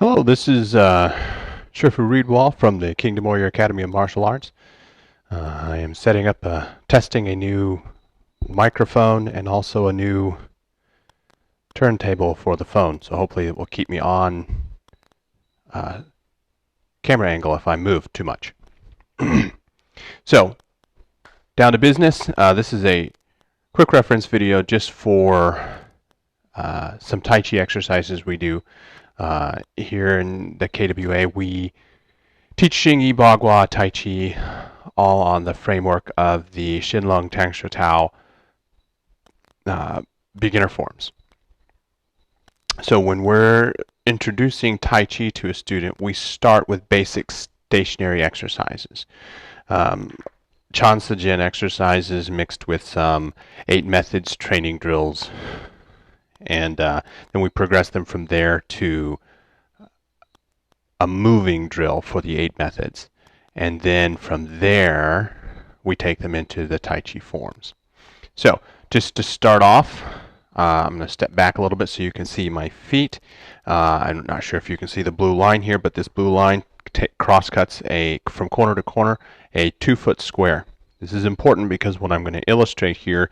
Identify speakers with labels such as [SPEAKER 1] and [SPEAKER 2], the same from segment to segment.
[SPEAKER 1] Hello, this is Shifu Reedwall from the Kingdom Warrior Academy of Martial Arts. I am setting up, testing a new microphone and also a new turntable for the phone. So hopefully it will keep me on camera angle if I move too much. So, down to business. This is a quick reference video just for some Tai Chi exercises we do. Here in the KWA, we teach Xingyi, Bagua, Tai Chi, all on the framework of the Xinlong Tangsha Tao beginner forms. So when we're introducing Tai Chi to a student, we start with basic stationary exercises. Chan Sijin exercises mixed with some 8 methods training drills, and then we progress them from there to a moving drill for the 8 methods. And then from there, we take them into the Tai Chi forms. So just to start off, I'm going to step back a little bit so you can see my feet. I'm not sure if you can see the blue line here, but this blue line cross-cuts from corner to corner a 2-foot square. This is important because what I'm going to illustrate here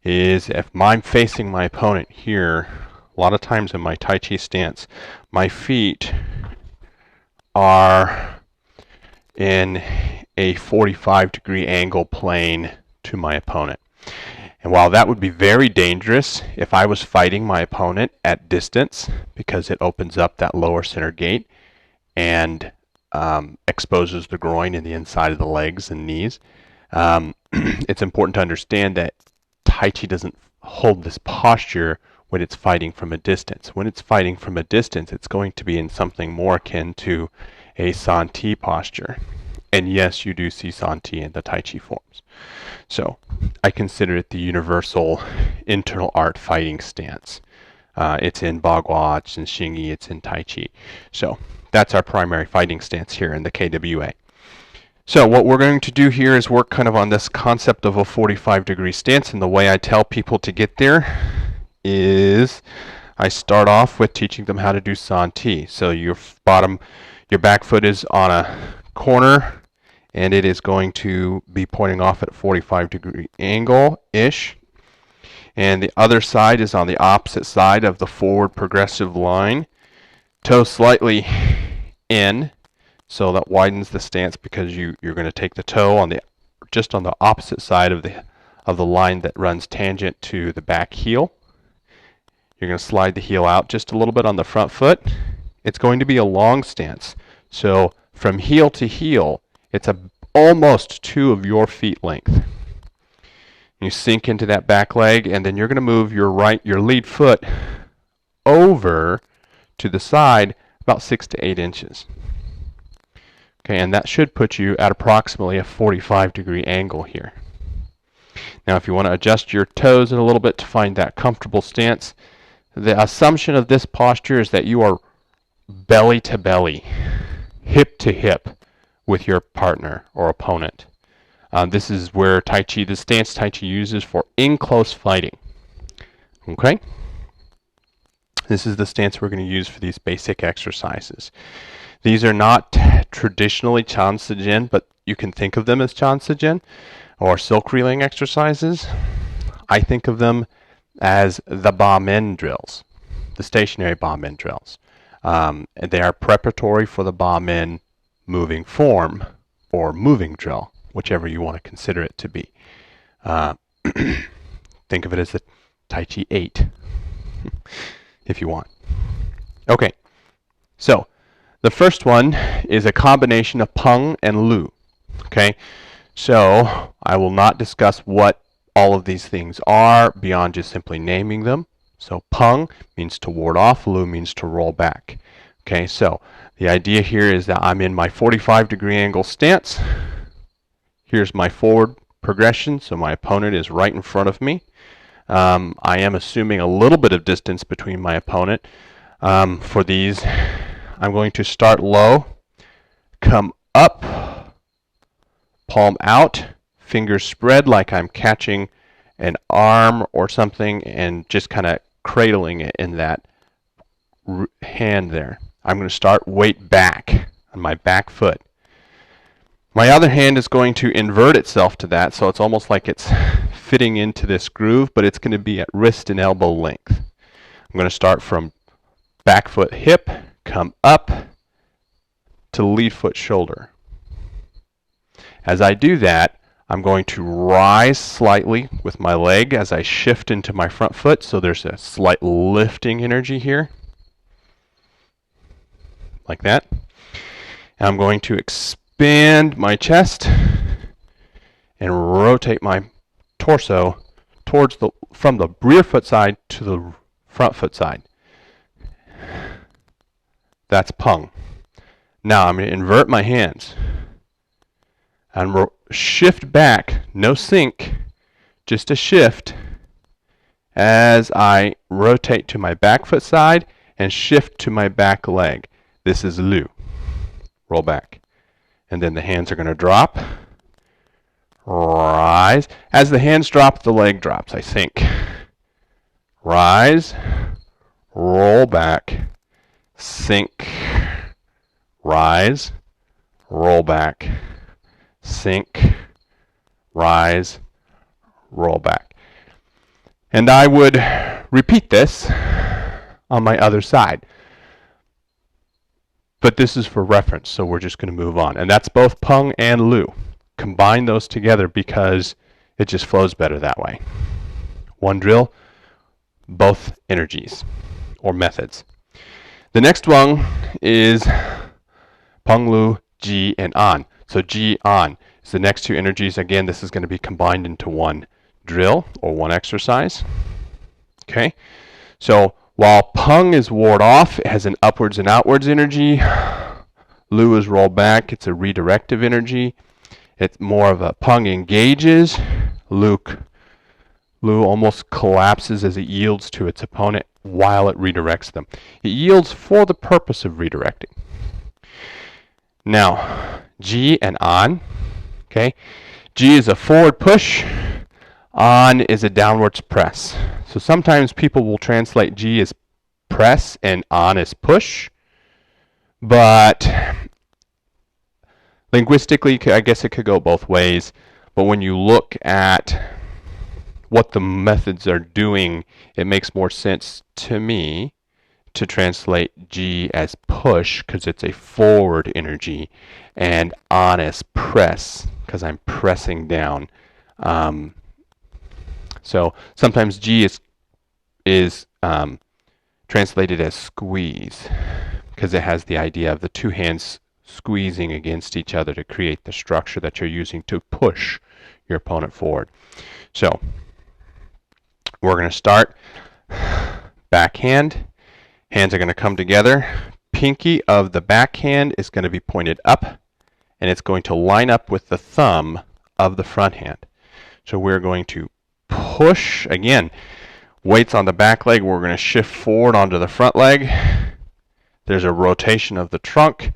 [SPEAKER 1] is if I'm facing my opponent here, a lot of times in my Tai Chi stance, my feet are in a 45-degree angle plane to my opponent. And while that would be very dangerous if I was fighting my opponent at distance, because it opens up that lower center gate and exposes the groin and the inside of the legs and knees, it's important to understand that Tai Chi doesn't hold this posture when it's fighting from a distance. When it's fighting from a distance, it's going to be in something more akin to a San Ti posture. And yes, you do see San Ti in the Tai Chi forms. So I consider it the universal internal art fighting stance. It's in Bagua, it's in Xingyi, it's in Tai Chi. So that's our primary fighting stance here in the KWA. So what we're going to do here is work kind of on this concept of a 45-degree stance, and the way I tell people to get there is I start off with teaching them how to do San Ti. So your back foot is on a corner, and it is going to be pointing off at a 45-degree angle-ish. And the other side is on the opposite side of the forward progressive line. Toe slightly in, so that widens the stance because you're going to take the toe just on the opposite side of the line that runs tangent to the back heel. You're going to slide the heel out just a little bit on the front foot. It's going to be a long stance. So from heel to heel, it's almost 2 of your feet length. You sink into that back leg, and then you're going to move your lead foot over to the side about 6 to 8 inches. Okay, and that should put you at approximately a 45-degree angle here. Now, if you want to adjust your toes in a little bit to find that comfortable stance, the assumption of this posture is that you are belly to belly, hip to hip with your partner or opponent. This is where the stance Tai Chi uses for in-close fighting. Okay? This is the stance we're going to use for these basic exercises. These are not traditionally Chan Sijin, but you can think of them as Chan Sijin or silk reeling exercises. I think of them as the Ba Men drills, the stationary Ba Men drills. They are preparatory for the Ba Men moving form or moving drill, whichever you want to consider it to be. Think of it as the Tai Chi 8, if you want. Okay, so the first one is a combination of Peng and Lu. Okay, so I will not discuss what all of these things are beyond just simply naming them. So Peng means to ward off, Lu means to roll back. Okay, so the idea here is that I'm in my 45-degree angle stance. Here's my forward progression, so my opponent is right in front of me. I am assuming a little bit of distance between my opponent. For these, I'm going to start low, come up, palm out, fingers spread like I'm catching an arm or something and just kind of cradling it in that hand there. I'm going to start weight back on my back foot. My other hand is going to invert itself to that, so it's almost like it's fitting into this groove, but it's going to be at wrist and elbow length. I'm going to start from back foot hip, come up to lead foot shoulder. As I do that, I'm going to rise slightly with my leg as I shift into my front foot, so there's a slight lifting energy here, like that. And I'm going to expand my chest and rotate my torso towards from the rear foot side to the front foot side. That's pung. Now I'm going to invert my hands and shift back, no sink, just a shift as I rotate to my back foot side and shift to my back leg. This is Lu. Roll back. And then the hands are going to drop. Rise. As the hands drop, the leg drops, I think. Rise. Roll back. Sink. Rise. Roll back. Sink. Rise. Roll back. And I would repeat this on my other side. But this is for reference, so we're just going to move on. And that's both pung and lu. Combine those together because it just flows better that way. One drill, both energies or methods. The next one is pung, lu, ji, and an. So ji, an is the next two energies. Again, this is going to be combined into one drill or one exercise. Okay, so while pung is ward off, it has an upwards and outwards energy. Lu is roll back, it's a redirective energy. It's more of a pung engages. Lu almost collapses as it yields to its opponent while it redirects them. It yields for the purpose of redirecting. Now, ji and an. Okay, ji is a forward push. An is a downwards press. So sometimes people will translate ji as press and an as push. But linguistically, I guess it could go both ways. But when you look at what the methods are doing, it makes more sense to me to translate ji as push because it's a forward energy, and an as press because I'm pressing down. So sometimes ji is translated as squeeze because it has the idea of the two hands squeezing against each other to create the structure that you're using to push your opponent forward. So we're going to start backhand. Hands are going to come together. Pinky of the backhand is going to be pointed up, and it's going to line up with the thumb of the front hand. So we're going to push, again, weights on the back leg, we're going to shift forward onto the front leg. There's a rotation of the trunk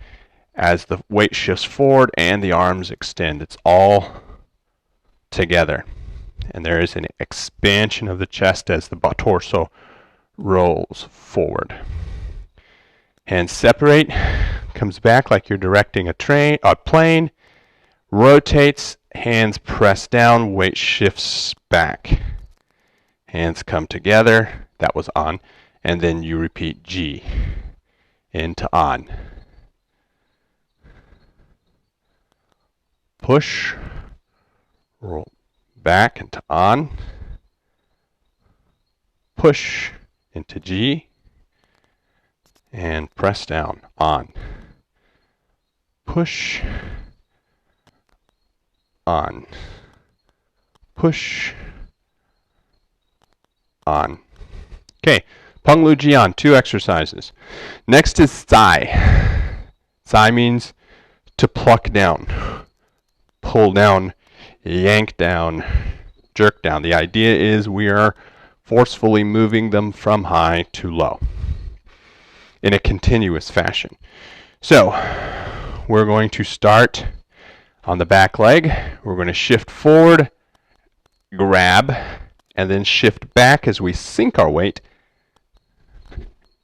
[SPEAKER 1] as the weight shifts forward and the arms extend. It's all together. And there is an expansion of the chest as the torso rolls forward. Hands separate, comes back like you're directing a plane, rotates, hands press down, weight shifts back. Hands come together, that was an, and then you repeat ji into an. Push, roll back into an, push into ji, and press down, an. Push, an. Push, an. Okay, pung, lu, ji, an, 2 exercises. Next is sai. Sai means to pluck down, pull down, yank down, jerk down. The idea is we are forcefully moving them from high to low in a continuous fashion. So we're going to start on the back leg. We're going to shift forward, grab, and then shift back as we sink our weight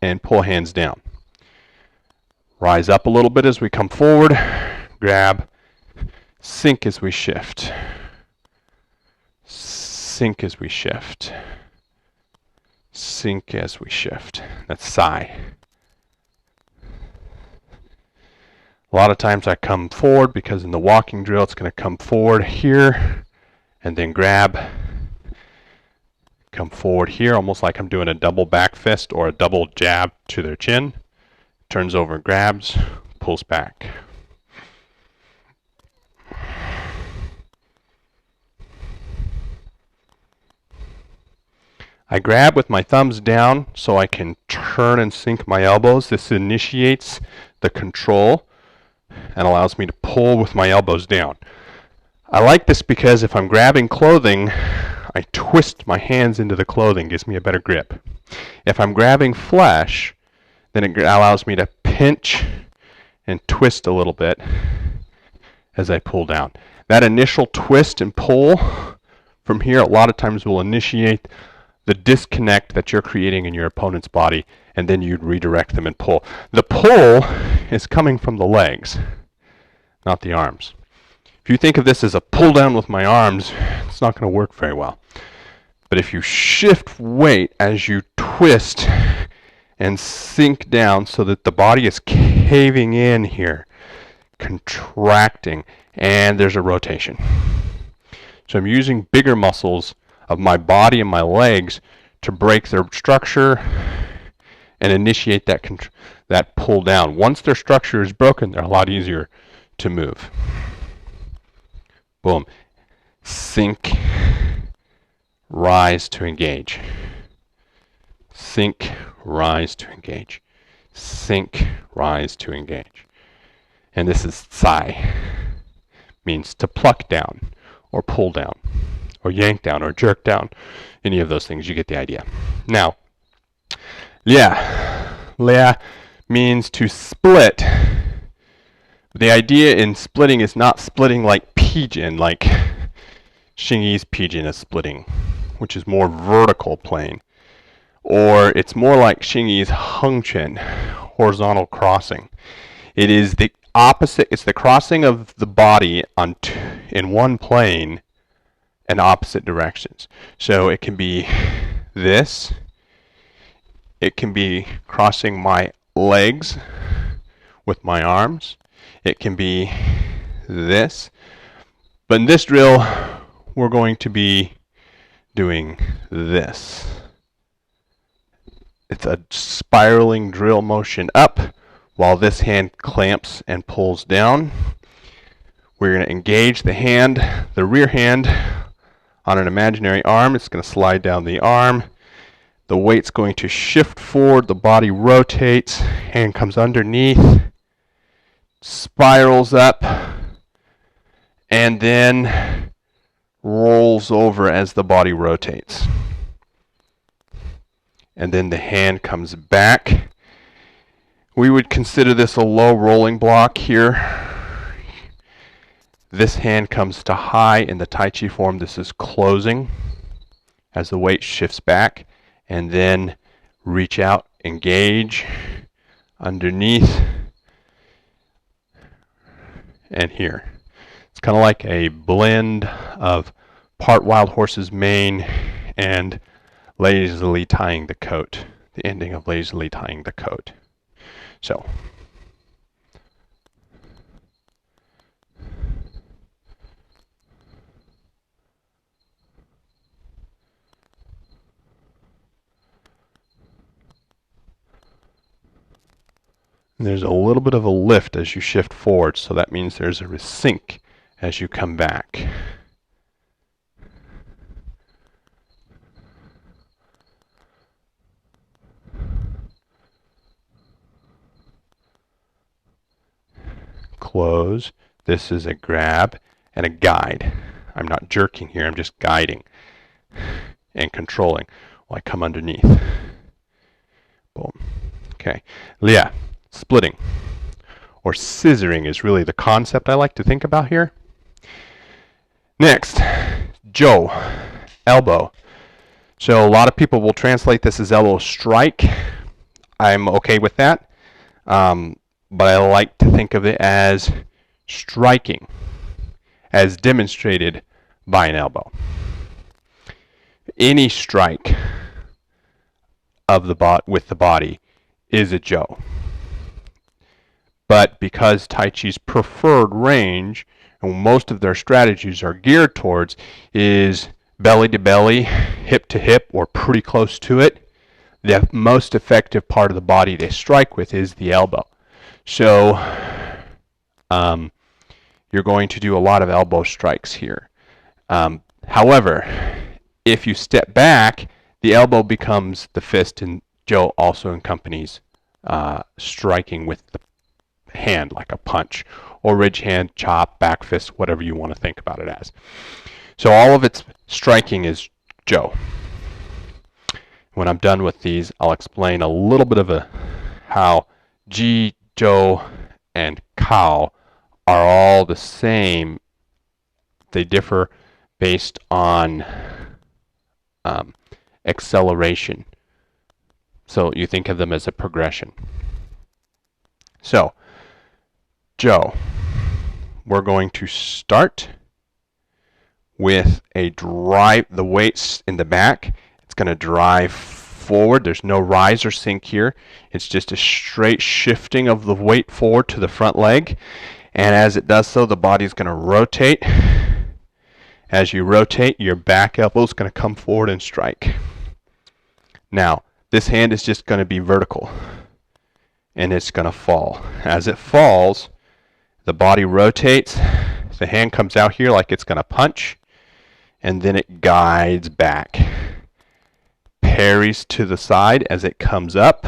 [SPEAKER 1] and pull hands down. Rise up a little bit as we come forward. Grab. Sink as we shift. Sink as we shift. Sink as we shift. That's sigh. A lot of times I come forward because in the walking drill it's going to come forward here and then grab. Come forward here almost like I'm doing a double back fist or a double jab to their chin. Turns over, grabs, pulls back. I grab with my thumbs down so I can turn and sink my elbows. This initiates the control and allows me to pull with my elbows down. I like this because if I'm grabbing clothing, I twist my hands into the clothing, gives me a better grip. If I'm grabbing flesh, then it allows me to pinch and twist a little bit as I pull down. That initial twist and pull from here a lot of times will initiate the disconnect that you're creating in your opponent's body, and then you'd redirect them and pull. The pull is coming from the legs, not the arms. If you think of this as a pull down with my arms, it's not going to work very well. But if you shift weight as you twist and sink down so that the body is caving in here, contracting, and there's a rotation. So I'm using bigger muscles of my body and my legs to break their structure and initiate that pull down. Once their structure is broken, they're a lot easier to move. Boom. Sink, rise to engage. Sink, rise to engage. Sink, rise to engage. And this is sai. Means to pluck down or pull down or yank down or jerk down. Any of those things, you get the idea. Now, lia means to split. The idea in splitting is not splitting like pigeon, like Xingyi's pigeon is splitting, which is more vertical plane. Or it's more like Xingyi's hengquan, horizontal crossing. It is the opposite, it's the crossing of the body in one plane in opposite directions. So it can be this, it can be crossing my legs with my arms, it can be this. But in this drill, we're going to be doing this. It's a spiraling drill motion up while this hand clamps and pulls down. We're going to engage the hand, the rear hand, on an imaginary arm. It's going to slide down the arm. The weight's going to shift forward. The body rotates. Hand comes underneath, spirals up, and then rolls over as the body rotates. And then the hand comes back. We would consider this a low rolling block here. This hand comes to high in the Tai Chi form. This is closing as the weight shifts back. And then reach out, engage, underneath, and here. It's kind of like a blend of part wild horse's mane and lazily tying the coat. The ending of lazily tying the coat. So. And there's a little bit of a lift as you shift forward, so that means there's a sink as you come back. Close. This is a grab and a guide. I'm not jerking here, I'm just guiding and controlling while I come underneath. Boom. Okay. Lia. Splitting or scissoring is really the concept I like to think about here. Next, Zhou, elbow. So a lot of people will translate this as elbow strike. I'm okay with that. but I like to think of it as striking, as demonstrated by an elbow. Any strike of the with the body is a Jo. But because Tai Chi's preferred range, and most of their strategies are geared towards, is belly to belly, hip to hip, or pretty close to it, the most effective part of the body they strike with is the elbow. So you're going to do a lot of elbow strikes here. However, if you step back, the elbow becomes the fist, and Jo also accompanies striking with the hand, like a punch, or ridge hand, chop, back fist, whatever you want to think about it as. So all of its striking is Jo. When I'm done with these, I'll explain a little bit of how Ji, Jo, and Kao are all the same. They differ based on acceleration. So you think of them as a progression. So, Jo, we're going to start with a drive, the weights in the back. It's going to drive forward. There's no rise or sink here. It's just a straight shifting of the weight forward to the front leg. And as it does so, the body's going to rotate. As you rotate, your back elbow is going to come forward and strike. Now, this hand is just going to be vertical, and it's going to fall. As it falls, the body rotates. The hand comes out here like it's going to punch, and then it guides back. Parries to the side as it comes up.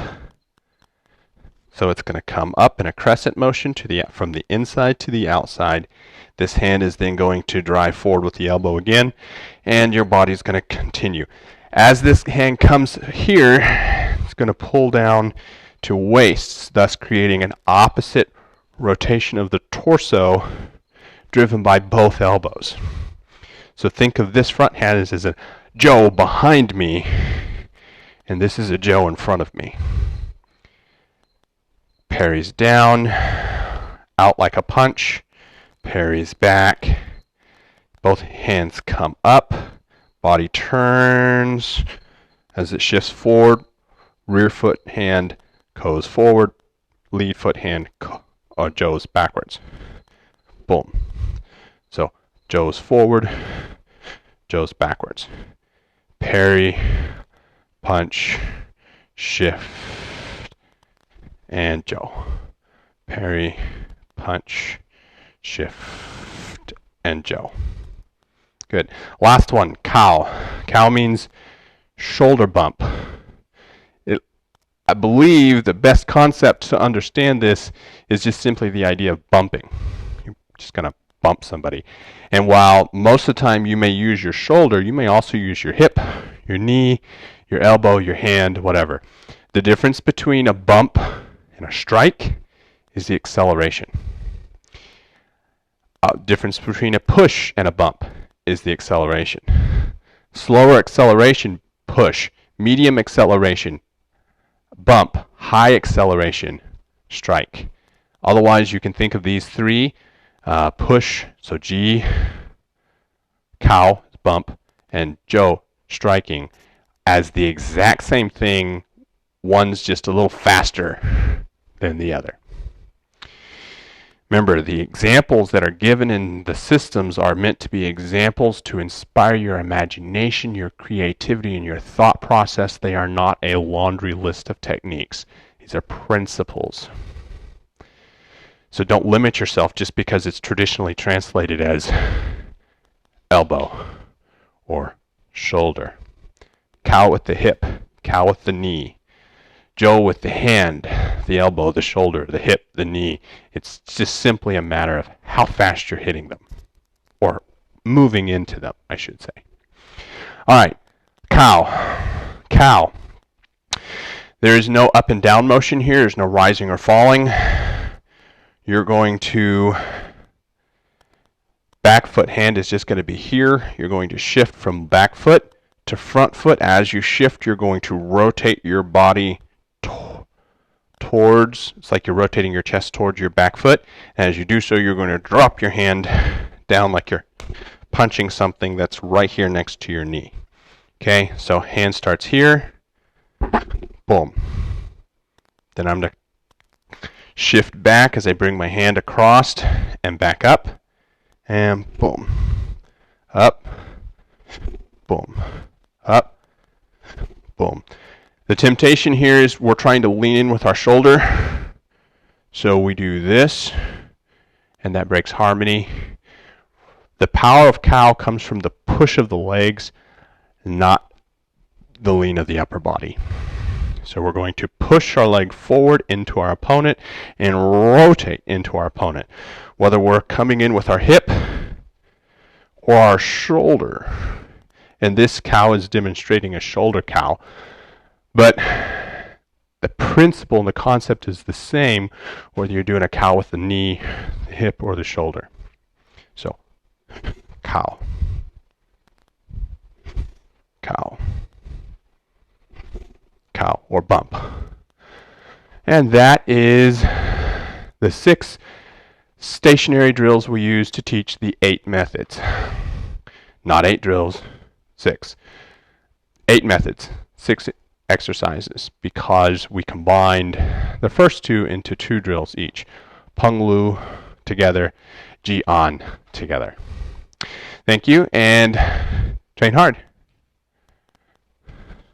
[SPEAKER 1] So it's going to come up in a crescent motion from the inside to the outside. This hand is then going to drive forward with the elbow again, and your body's going to continue. As this hand comes here, it's going to pull down to waist, thus creating an opposite rotation of the torso driven by both elbows. So think of this front hand as a Jo behind me, and this is a Jo in front of me. Parries down, out like a punch, parries back, both hands come up, body turns as it shifts forward, rear foot hand goes forward, lead foot hand Jo's backwards. Boom. So Jo's forward, Jo's backwards. Parry, punch, shift, and Jo. Parry, punch, shift, and Jo. Good. Last one, Kao. Kao means shoulder bump. I believe the best concept to understand this is just simply the idea of bumping. You're just going to bump somebody. And while most of the time you may use your shoulder, you may also use your hip, your knee, your elbow, your hand, whatever. The difference between a bump and a strike is the acceleration. Difference between a push and a bump is the acceleration. Slower acceleration, push. Medium acceleration, bump. High acceleration, strike. Otherwise, you can think of these three, push, so Ji, Kao, bump, and Jo, striking, as the exact same thing. One's just a little faster than the other. Remember, the examples that are given in the systems are meant to be examples to inspire your imagination, your creativity, and your thought process. They are not a laundry list of techniques. These are principles. So don't limit yourself just because it's traditionally translated as elbow or shoulder. Kao with the hip, Kao with the knee, Jo with the hand, the elbow, the shoulder, the hip, the knee. It's just simply a matter of how fast you're hitting them, or moving into them, I should say. All right, Kao. Kao. There is no up and down motion here. There's no rising or falling. You're going to, back foot hand is just going to be here. You're going to shift from back foot to front foot. As you shift, you're going to rotate your body towards, it's like you're rotating your chest towards your back foot. And as you do so, you're going to drop your hand down like you're punching something that's right here next to your knee. Okay, so hand starts here, boom. Then I'm going to shift back as I bring my hand across and back up, and boom, up, boom, up, boom. The temptation here is we're trying to lean in with our shoulder. So we do this, and that breaks harmony. The power of cow comes from the push of the legs, not the lean of the upper body. So we're going to push our leg forward into our opponent and rotate into our opponent. Whether we're coming in with our hip or our shoulder. And this cow is demonstrating a shoulder cow. But the principle and the concept is the same whether you're doing a cow with the knee, the hip, or the shoulder. So, cow, cow, cow, or bump. And that is the 6 stationary drills we use to teach the 8 methods. Not 8 drills, 6. 8 methods, 6 exercises, because we combined the first 2 into 2 drills each. Peng Lu together, Ji An together. Thank you, and train hard.